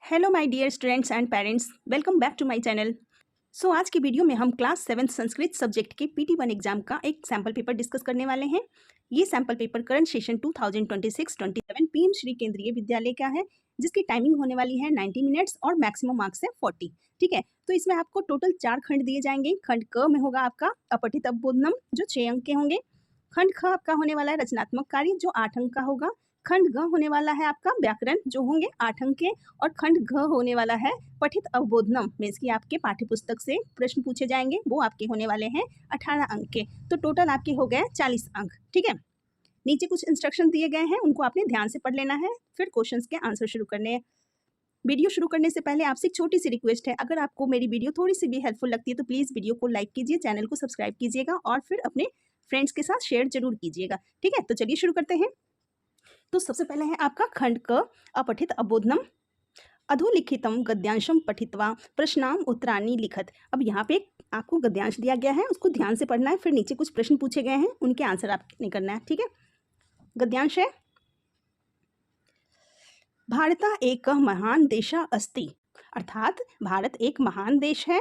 Hello my dear students and parents, welcome back to my channel. So आज की video में हम class 7 Sanskrit subject के PT1 एग्जाम का एक सैम्पल पेपर डिस्कस करने वाले हैं। ये sample paper current session 2026-27 PM Shri केंद्रीय विद्यालय का है, जिसकी टाइमिंग होने वाली है 90 मिनट्स और मैक्सिमम मार्क्स है 40। ठीक है, तो इसमें आपको टोटल 4 खंड दिए जाएंगे। खंड क में होगा आपका अपठित अवबोधनम जो 6 अंक के होंगे। खंड ख आपका होने वाला है रचनात्मक कार्य जो 8 अंक का होगा। खंड ग होने वाला है आपका व्याकरण जो होंगे 8 अंक के। और खंड घ होने वाला है पठित अवबोधनम, मीन्स की आपके पाठ्य पुस्तक से प्रश्न पूछे जाएंगे, वो आपके होने वाले हैं 18 अंक के। तो टोटल आपके हो गए 40 अंक। ठीक है, नीचे कुछ इंस्ट्रक्शन दिए गए हैं, उनको आपने ध्यान से पढ़ लेना है, फिर क्वेश्चंस के आंसर शुरू करने हैं। वीडियो शुरू करने से पहले आपसे एक छोटी सी रिक्वेस्ट है, अगर आपको मेरी वीडियो थोड़ी सी भी हेल्पफुल लगती है तो प्लीज़ वीडियो को लाइक कीजिए, चैनल को सब्सक्राइब कीजिएगा और फिर अपने फ्रेंड्स के साथ शेयर जरूर कीजिएगा। ठीक है, तो चलिए शुरू करते हैं। तो सबसे पहले है आपका खंड क अपठित अवबोधनम। अधोलिखितम गद्यांशम पठित्वा प्रश्नाम उत्तराणि लिखत। अब यहाँ पे आपको गद्यांश दिया गया है, उसको ध्यान से पढ़ना है, फिर नीचे कुछ प्रश्न पूछे गए हैं, उनके आंसर आपने करना है। ठीक है, गद्यांश है भारता एक महान देशा अस्ति, अर्थात भारत एक महान देश है।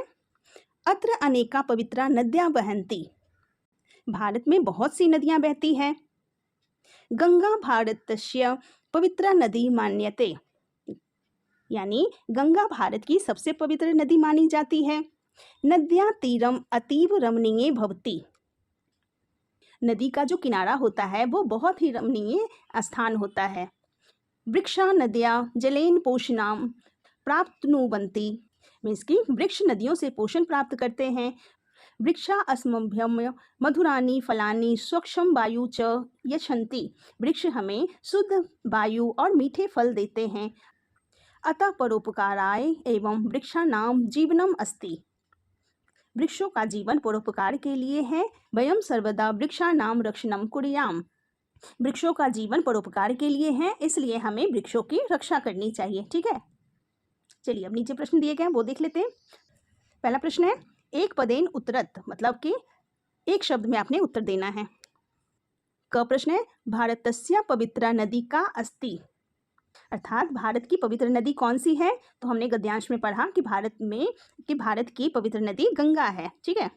अत्र अनेका पवित्रा नद्या बहन्ति, भारत में बहुत सी नदियां बहती है। गंगा भारतस्य पवित्रा नदी मान्यते, यानी गंगा भारत की सबसे पवित्र नदी मानी जाती है। नद्या तीरम अतीव रमणीय भवति, नदी का जो किनारा होता है वो बहुत ही रमणीय स्थान होता है। वृक्षा नद्या जलेन पोषणाम प्राप्नुवन्ति, मीन्स की वृक्ष नदियों से पोषण प्राप्त करते हैं। वृक्षा अस्मभ्यम मधुरानी फलानी स्वच्छम वायु च यच्छन्ति, वृक्ष हमें शुद्ध वायु और मीठे फल देते हैं। अतः परोपकाराय एवं वृक्षाणाम जीवनम अस्ति, वृक्षों का जीवन परोपकार के लिए है। वयम सर्वदा वृक्षाणाम रक्षणम कुर्याम, वृक्षों का जीवन परोपकार के लिए है, इसलिए हमें वृक्षों की रक्षा करनी चाहिए। ठीक है, चलिए अब नीचे प्रश्न दिए गए हैं वो देख लेते हैं। पहला प्रश्न है एक पदेन उत्तरत, मतलब कि एक शब्द में आपने उत्तर देना है। क प्रश्न है भारतस्य पवित्रा नदी का अस्ति, अर्थात भारत की पवित्र नदी कौन सी है। तो हमने गद्यांश में पढ़ा कि भारत की पवित्र नदी गंगा है। ठीक है,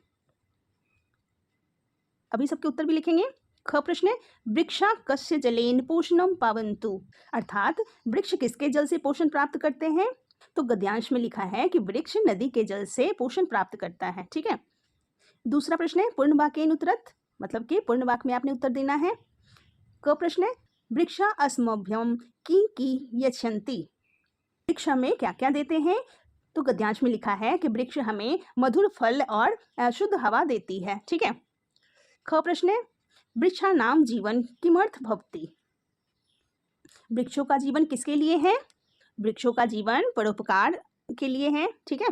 अभी सबके उत्तर भी लिखेंगे। ख प्रश्न है वृक्षा कस्य जलेन पोषणम पावन्तु, अर्थात वृक्ष किसके जल से पोषण प्राप्त करते हैं। तो गद्यांश में लिखा है कि वृक्ष नदी के जल से पोषण प्राप्त करता है। ठीक है, दूसरा प्रश्न है पूर्ण वाक्येन उत्तरत, मतलब कि पूर्ण वाक्य में आपने उत्तर देना है। क प्रश्न है वृक्षा अस्मभ्यम की यच्छन्ति, वृक्ष हमें क्या क्या देते हैं। तो गद्यांश में लिखा है कि वृक्ष हमें मधुर फल और शुद्ध हवा देती है। ठीक है, ख प्रश्न है वृक्षाणाम जीवन किमर्थ भवति, वृक्षों का जीवन किसके लिए है। वृक्षों का जीवन परोपकार के लिए है। ठीक है,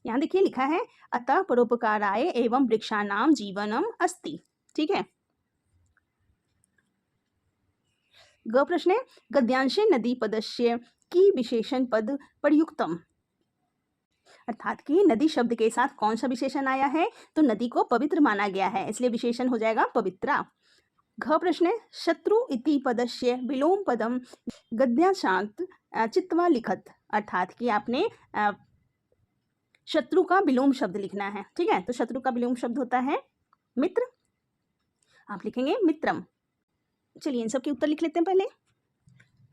यहाँ देखिए लिखा है अतः परोपकाराय एवं वृक्षाणाम जीवनम अस्ति। ठीक है, ग प्रश्न है गद्यांशे नदी पदस्य की विशेषण पद प्रयुक्तम, अर्थात कि नदी शब्द के साथ कौन सा विशेषण आया है। तो नदी को पवित्र माना गया है, इसलिए विशेषण हो जाएगा पवित्रा। घ प्रश्न है शत्रु इति पदस्य विलोम पदम गद्यांशांत चित्वा लिखत, अर्थात कि आपने शत्रु का विलोम शब्द लिखना है। ठीक है, तो शत्रु का विलोम शब्द होता है मित्र, आप लिखेंगे मित्रम। चलिए इन सब के उत्तर लिख लेते हैं।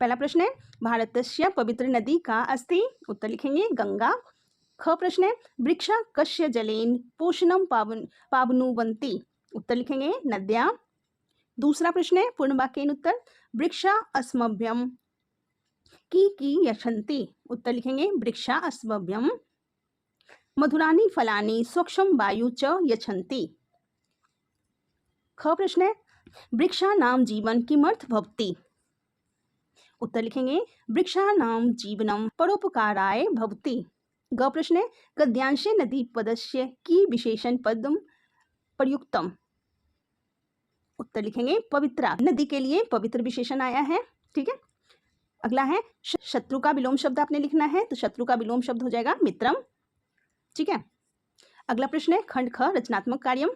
पहला प्रश्न है भारतस्य पवित्र नदी का अस्ति, उत्तर लिखेंगे गंगा। ख प्रश्न है वृक्षा कस्य जलेन पोषणम पावनुवन्ति, उत्तर लिखेंगे नद्या। दूसरा प्रश्न है पूर्ण वाक्येन उत्तर वृक्षा अस्मभ्यम की यच्छन्ति, उत्तर लिखेंगे वृक्षा अस्मभ्यम। मधुरानी फलानी स्वच्छम वायु च यच्छन्ति। ख प्रश्न है वृक्षाणाम जीवन किमर्थ भवति, उत्तर लिखेंगे वृक्षाणाम जीवनम परोपकाराय भवति। ग प्रश्न है गद्यांशे नदी पदस्य की विशेषण पदम प्रयुक्तम, उत्तर लिखेंगे पवित्रा, नदी के लिए पवित्र विशेषण आया है। ठीक है, अगला है शत्रु का विलोम शब्द आपने लिखना है, तो शत्रु का विलोम शब्द हो जाएगा मित्रम। ठीक है, अगला प्रश्न है खंड ख रचनात्मक कार्यम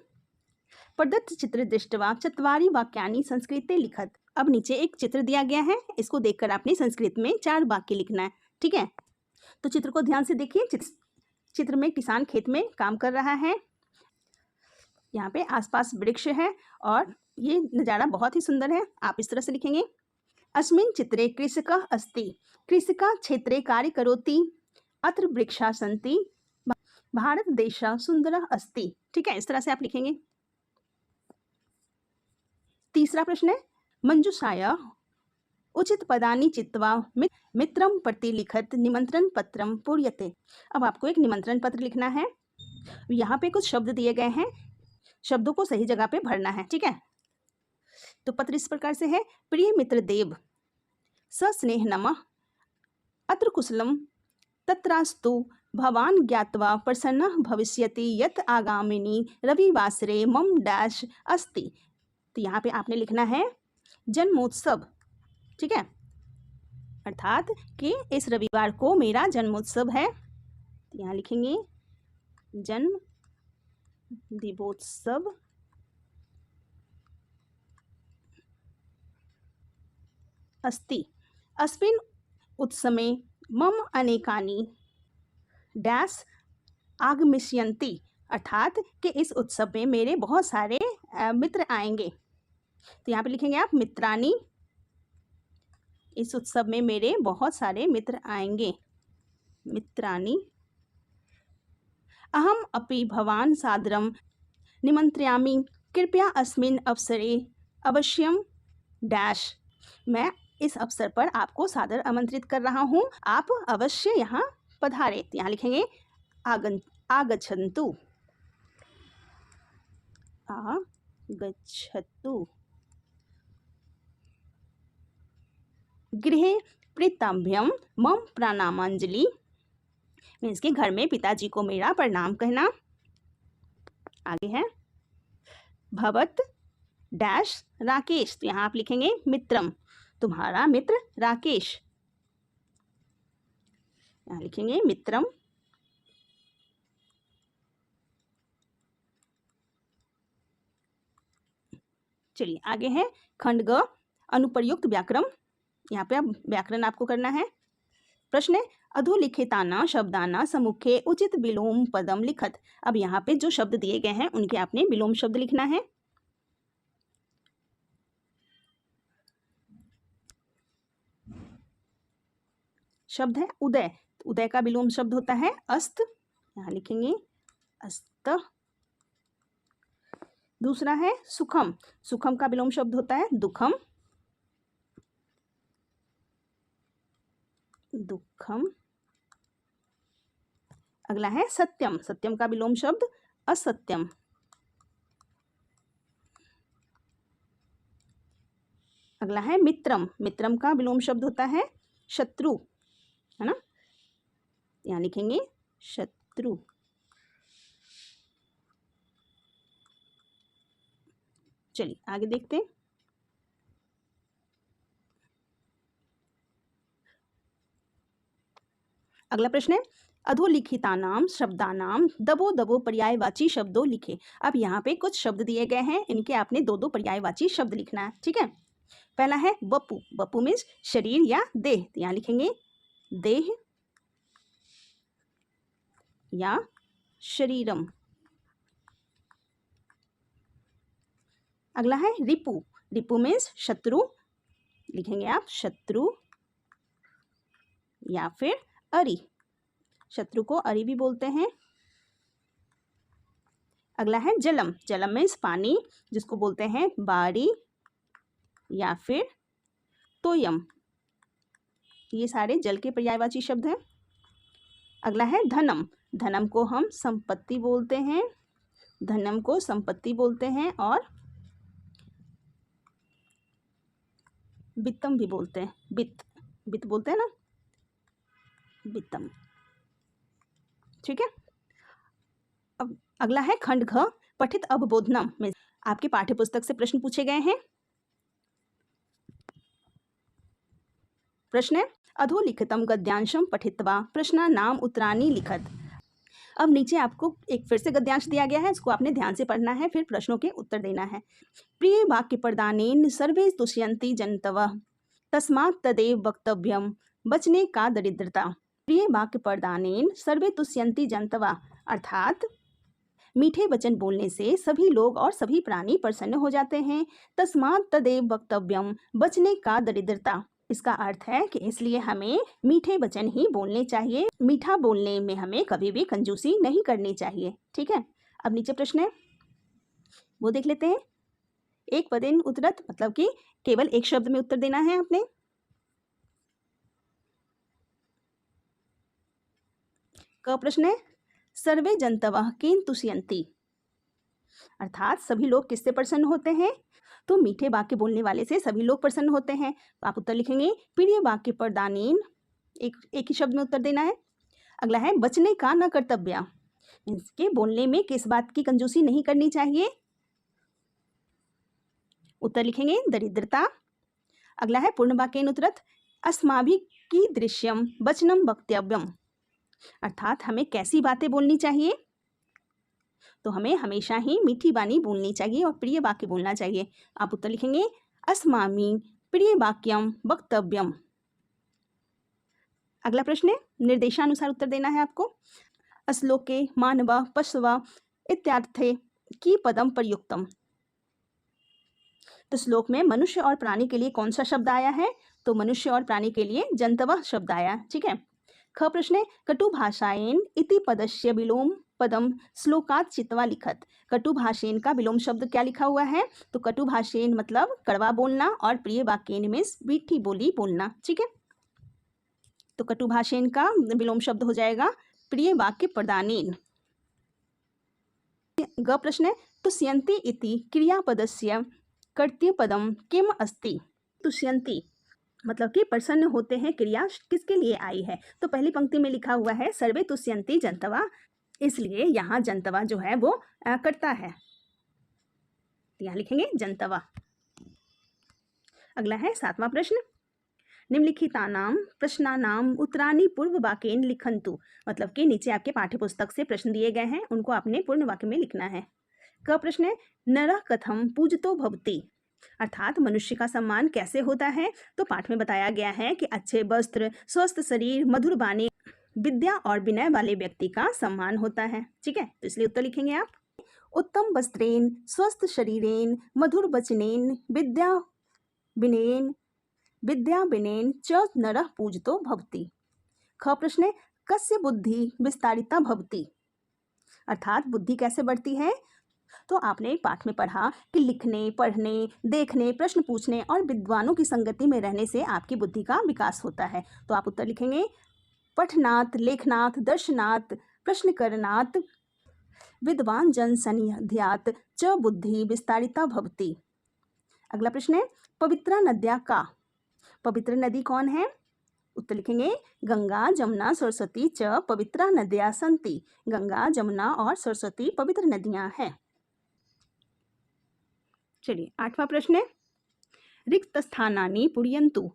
प्रदत्त चित्र दृष्ट्वा चत्वारि वाक्यानि संस्कृते लिखत, अब नीचे एक चित्र दिया गया है, इसको देखकर आपने संस्कृत में 4 वाक्य लिखना है, ठीक है। तो चित्र को ध्यान से देखिए। चित्र में किसान खेत में काम कर रहा है, यहाँ पे आसपास वृक्ष है और ये नज़ारा बहुत ही सुंदर है। आप इस तरह से लिखेंगे, अस्मिन् चित्रे कृषकः अस्ति, कृषकः क्षेत्रे कार्य करोति, अत्र वृक्षाः सन्ति, भारत देशः सुंदरः अस्ति। ठीक है, इस तरह से आप लिखेंगे। तीसरा प्रश्न है, मंजूषाया उचित पदानि चित्वा मित्रं प्रति लिखत निमंत्रण पत्रं पूर्यते। अब आपको एक निमंत्रण पत्र लिखना है। यहाँ पे कुछ शब्द दिए गए हैं, शब्दों को सही जगह पे भरना है, ठीक है। तो पत्र इस प्रकार से है, प्रिय मित्र देव, सस्नेह नमः, अत्र कुशलम तत्रास्तु भवान ज्ञात्वा प्रसन्नः भविष्यति यत् आगामिनी रविवासरे मम डैश अस्ति। तो यहाँ पे आपने लिखना है जन्मोत्सव, ठीक है, अर्थात कि इस रविवार को मेरा जन्मोत्सव है। तो यहाँ लिखेंगे जन्म दिवोत्सव अस्ति, अस्मिन् उत्सवे मम अनेकानि डैश आगमिष्यन्ति, अर्थात कि इस उत्सव में मेरे बहुत सारे मित्र आएंगे। तो यहाँ पे लिखेंगे आप मित्राणि, इस उत्सव में मेरे बहुत सारे मित्र आएंगे, मित्राणि। अहम अपि भवान सादरम निमंत्रयामि, कृपया अस्मिन् अवसरे अवश्यम डैश, मैं इस अवसर पर आपको सादर आमंत्रित कर रहा हूँ, आप अवश्य यहाँ पधारे। यहाँ लिखेंगे आगच्छन्तु, आगच्छतु, गृहे प्रीतम्भ्यम मम प्रणामांजलि, मीन्स के घर में पिताजी को मेरा प्रणाम कहना। आगे है भवत डैश राकेश, तो यहाँ आप लिखेंगे मित्रम, तुम्हारा मित्र राकेश, यहाँ लिखेंगे मित्रम। चलिए आगे है खंड ग, अनुप्रयुक्त व्याकरण। यहाँ पे अब व्याकरण आपको करना है। प्रश्न है, अधोलिखिताना शब्दाना सम्मुखे उचित विलोम पदम लिखत। अब यहाँ पे जो शब्द दिए गए हैं उनके आपने विलोम शब्द लिखना है। शब्द है उदय, उदय का विलोम शब्द होता है अस्त, यहाँ लिखेंगे अस्त। दूसरा है सुखम, सुखम का विलोम शब्द होता है दुखम, दुखम। अगला है सत्यम, सत्यम का विलोम शब्द असत्यम। अगला है मित्रम, मित्रम का विलोम शब्द होता है शत्रु, है ना, यहाँ लिखेंगे शत्रु। चलिए आगे देखते हैं। अगला प्रश्न है, अधोलिखितानाम शब्दानाम दबो दबो पर्यायवाची शब्दों लिखे। अब यहाँ पे कुछ शब्द दिए गए हैं, इनके आपने दो दो पर्यायवाची शब्द लिखना है, ठीक है। पहला है वपु, वपु मीन्स शरीर या देह, तो यहाँ लिखेंगे देह या शरीरम। अगला है रिपु, रिपु मीन्स शत्रु, लिखेंगे आप शत्रु या फिर अरि, शत्रु को अरि भी बोलते हैं। अगला है जलम, जलम मीन्स पानी, जिसको बोलते हैं बारी या फिर तोयम, ये सारे जल के पर्यायवाची शब्द हैं। अगला है धनम, धनम को हम संपत्ति बोलते हैं, धनम को संपत्ति बोलते हैं, और वित्तम भी बोलते हैं, वित्त, वित्त बोलते हैं ना, वित्तम, ठीक है। अब अगला है खंड घ, पठित अवबोधनम में आपके पाठ्य पुस्तक से प्रश्न पूछे गए हैं। प्रश्न है, अधोलिखितम गद्यांशम पठित्वा प्रश्नानाम उत्तराणि लिखत। अब नीचे आपको एक फिर से गद्यांश दिया गया है, इसको आपने ध्यान से पढ़ना है, फिर प्रश्नों के उत्तर देना है। प्रिय वाक्य प्रदानेन सर्वे तुष्यन्ति जन्तवः तस्मात् तदेव वक्तव्यम बचने का दरिद्रता। प्रिय वाक्य प्रदानेन सर्वे तुष्यन्ति जन्तवः अर्थात मीठे वचन बोलने से सभी लोग और सभी प्राणी प्रसन्न हो जाते हैं। तस्मात् तदेव वक्तव्यम बचने का दरिद्रता, इसका अर्थ है कि इसलिए हमें मीठे वचन ही बोलने चाहिए, मीठा बोलने में हमें कभी भी कंजूसी नहीं करनी चाहिए। ठीक है, अब नीचे प्रश्न है वो देख लेते हैं। एक पदेन उत्तरत, मतलब कि केवल एक शब्द में उत्तर देना है आपने। क प्रश्न है सर्वे जन्तवः केन तुष्यन्ति, अर्थात सभी लोग किससे प्रसन्न होते हैं? तो मीठे वाक्य बोलने वाले से सभी लोग प्रसन्न होते हैं। तो आप उत्तर लिखेंगे प्रिय वाक्य प्रदानेन, एक ही शब्द में उत्तर देना है। अगला है बचने का न कर्तव्य, इसके बोलने में किस बात की कंजूसी नहीं करनी चाहिए? उत्तर लिखेंगे दरिद्रता। अगला है पूर्ण वाक्येन उत्तरत अस्माभिः कीदृश्यं वचनं वक्तव्यम्, अर्थात हमें कैसी बातें बोलनी चाहिए? तो हमें हमेशा ही मीठी वाणी बोलनी चाहिए और प्रिय वाक्य बोलना चाहिए। आप उत्तर लिखेंगे अस्माभिः प्रिय वाक्यम वक्तव्यम। अगला प्रश्न है निर्देशानुसार उत्तर देना है आपको। श्लोके मानव पशव इत्यार्थे की पदम प्रयुक्तम, तो श्लोक में मनुष्य और प्राणी के लिए कौन सा शब्द आया है? तो मनुष्य और प्राणी के लिए जन्तवः शब्द आया। ठीक है। ख प्रश्न है कटुभाषायेन इति पदस्य विलोम पदम श्लोकात चित्वा लिखत, कटुभाषेन का विलोम शब्द क्या लिखा हुआ है? तो कटुभाषेन मतलब कड़वा बोलना और प्रिय वाक्येन में मीठी बोली बोलना। ठीक है, तो कटुभाषेन का विलोम शब्द हो जाएगा प्रिय वाक्य प्रदानेन। ग प्रश्न है तुष्यन्ति इति क्रियापदस्य कर्तृपदम किम अस्ति। तुष्यन्ति मतलब कि प्रसन्न होते हैं, क्रिया किसके लिए आई है? तो पहली पंक्ति में लिखा हुआ है सर्वे तुष्यन्ति जन्तवः, इसलिए यहाँ जन्तवः जो है वो कर्ता है, यहाँ लिखेंगे जन्तवः। अगला है 7वां प्रश्न निम्नलिखितानां प्रश्नानां उत्तराणि पूर्व वाक्येन लिखन्तु, मतलब कि नीचे आपके पाठ्यपुस्तक से प्रश्न दिए गए हैं, उनको आपने पूर्ण वाक्य में लिखना है। क प्रश्न है नरः कथं पूजितो भवति, अर्थात मनुष्य का सम्मान कैसे होता है? तो पाठ में बताया गया है कि अच्छे वस्त्र, स्वस्थ शरीर, मधुर वाणी, विद्या और विनय वाले व्यक्ति का सम्मान होता है। ठीक है, तो इसलिए उत्तर लिखेंगे आप उत्तम वस्त्रेण स्वस्थ शरीरेण मधुर वचनेन विद्या विनयेन च नरः पूजितो भवति। ख प्रश्न है कस्य बुद्धि विस्तारिता भवति, अर्थात बुद्धि कैसे बढ़ती है? तो आपने पाठ में पढ़ा कि लिखने, पढ़ने, देखने, प्रश्न पूछने और विद्वानों की संगति में रहने से आपकी बुद्धि का विकास होता है। तो आप उत्तर लिखेंगे पठनात्, लेखनात्, दर्शनात्, प्रश्न करनात्, विद्वान जन सन्निध्यात् च बुद्धि विस्तारिता भवति। अगला प्रश्न है पवित्रा नद्या का, पवित्र नदी कौन है? उत्तर लिखेंगे गंगा, जमुना, सरस्वती च पवित्रा नद्या सन्ति, गंगा, जमुना और सरस्वती पवित्र नदियां हैं। चलिए 8वां प्रश्न है रिक्त स्थानानि पूरयन्तु,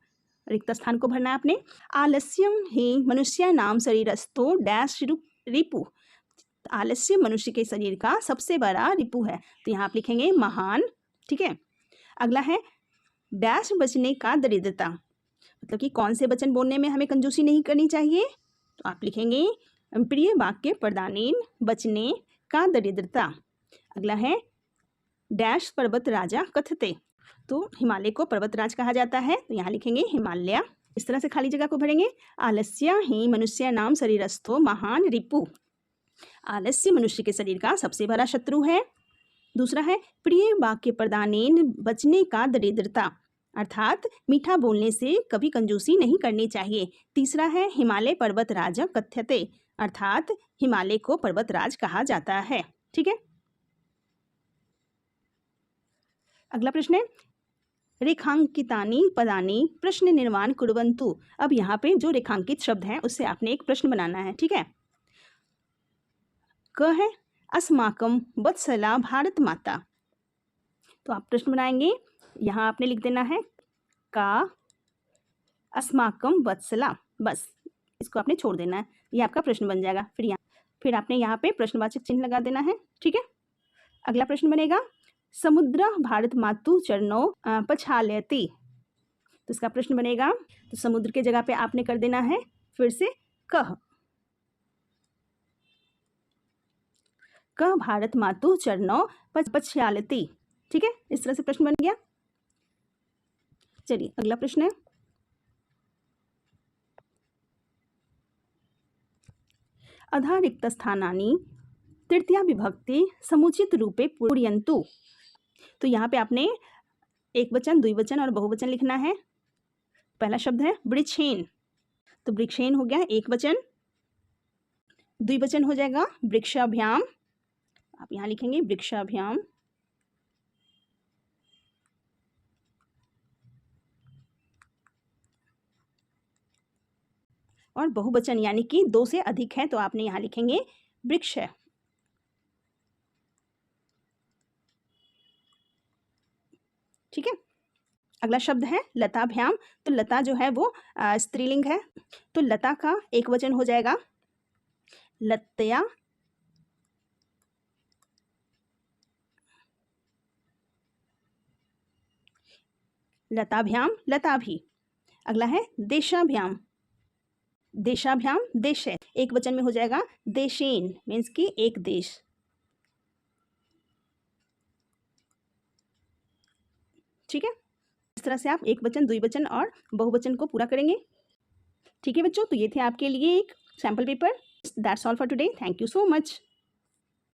रिक्त स्थान को भरना है आपने। आलस्यम ही मनुष्यानां शरीरस्थो डैश रिपु, आलस्य मनुष्य के शरीर का सबसे बड़ा रिपु है, तो यहाँ आप लिखेंगे महान। ठीक है, अगला है डैश बचने का दरिद्रता, मतलब कि कौन से वचन बोलने में हमें कंजूसी नहीं करनी चाहिए? तो आप लिखेंगे प्रिय वाक्य प्रदानेन बचने का दरिद्रता। अगला है डैश पर्वत राजा कथते, तो हिमालय को पर्वतराज कहा जाता है, तो यहाँ लिखेंगे हिमालय। इस तरह से खाली जगह को भरेंगे। आलस्य ही मनुष्यानां शरीरस्थो महान रिपु, आलस्य मनुष्य के शरीर का सबसे बड़ा शत्रु है। दूसरा है प्रिय वाक्य प्रदानेन बचने का दरिद्रता, अर्थात मीठा बोलने से कभी कंजूसी नहीं करनी चाहिए। तीसरा है हिमालय पर्वत राजा कथ्यते, अर्थात हिमालय को पर्वतराज कहा जाता है। ठीक है, अगला प्रश्न है रेखांकितानि पदानि प्रश्न निर्माण कुर्वन्तु, अब यहाँ पे जो रेखांकित शब्द है उससे आपने एक प्रश्न बनाना है। ठीक है, क है अस्माकं वत्सला भारत माता, तो आप प्रश्न बनाएंगे, यहाँ आपने लिख देना है का अस्माकं वत्सला, बस इसको आपने छोड़ देना है, ये आपका प्रश्न बन जाएगा। फिर यहाँ फिर आपने यहाँ पे प्रश्नवाचक चिन्ह लगा देना है, ठीक है। अगला प्रश्न बनेगा समुद्र भारत मातु चरणों पछालयति। तो इसका प्रश्न बनेगा, तो समुद्र के जगह पे आपने कर देना है फिर से कह। क भारत मातु चरणों पछालयति, ठीक है। इस तरह से प्रश्न बन गया। चलिए अगला प्रश्न है अधा रिक्त स्थानानि तृतीया विभक्ति समुचित रूपे पूरयन्तु। तो यहाँ पे आपने एक वचन, द्विवचन और बहुवचन लिखना है। पहला शब्द है वृक्षेन, तो वृक्षेन हो गया एक वचन। द्विवचन हो जाएगा वृक्षाभ्याम, आप यहाँ लिखेंगे वृक्षाभ्याम। और बहुवचन यानी कि दो से अधिक है, तो आपने यहाँ लिखेंगे वृक्ष है, ठीक है। अगला शब्द है लताभ्याम। तो लता जो है वो स्त्रीलिंग है, तो लता का एक वचन हो जाएगा लत्या। लताभ्याम लताभी। अगला है देशाभ्याम। देशाभ्याम देश है, एक वचन में हो जाएगा देशेन, मीन्स कि एक देश, ठीक है। इस तरह से आप एक वचन, द्विवचन और बहुवचन को पूरा करेंगे, ठीक है बच्चों। तो ये थे आपके लिए एक sample paper. That's all for today. Thank you so much.